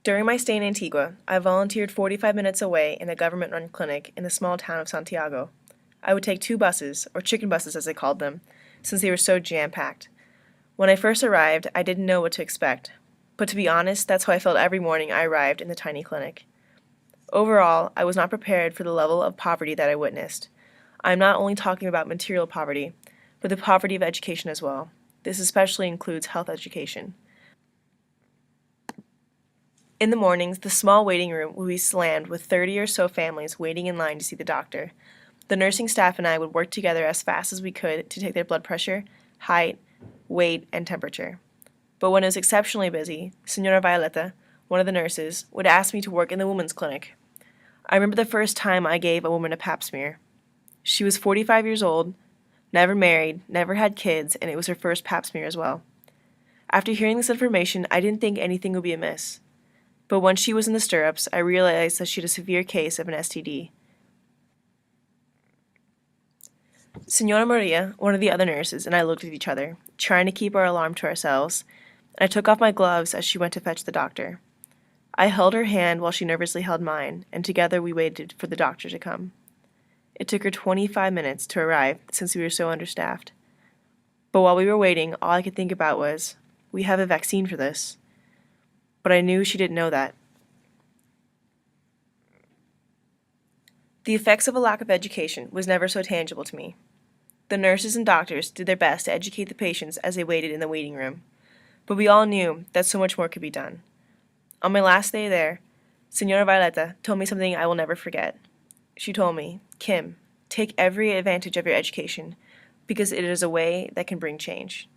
During my stay in Antigua, I volunteered 45 minutes away in a government-run clinic in the small town of Santiago. I would take two buses, or chicken buses as they called them, since they were so jam-packed. When I first arrived, I didn't know what to expect, but to be honest, that's how I felt every morning I arrived in the tiny clinic. Overall, I was not prepared for the level of poverty that I witnessed. I am not only talking about material poverty, but the poverty of education as well. This especially includes health education. In the mornings, the small waiting room would be slammed with 30 or so families waiting in line to see the doctor. The nursing staff and I would work together as fast as we could to take their blood pressure, height, weight, and temperature. But when it was exceptionally busy, Senora Violeta, one of the nurses, would ask me to work in the women's clinic. I remember the first time I gave a woman a pap smear. She was 45 years old, never married, never had kids, and it was her first pap smear as well. After hearing this information, I didn't think anything would be amiss. But once she was in the stirrups, I realized that she had a severe case of an STD. Senora Maria, one of the other nurses, and I looked at each other, trying to keep our alarm to ourselves, and I took off my gloves as she went to fetch the doctor. I held her hand while she nervously held mine, and together we waited for the doctor to come. It took her 25 minutes to arrive since we were so understaffed. But while we were waiting, all I could think about was, we have a vaccine for this. But I knew she didn't know that. The effects of a lack of education was never so tangible to me. The nurses and doctors did their best to educate the patients as they waited in the waiting room, but we all knew that so much more could be done. On my last day there, Senora Violeta told me something I will never forget. She told me, "Kim, take every advantage of your education, because it is a way that can bring change."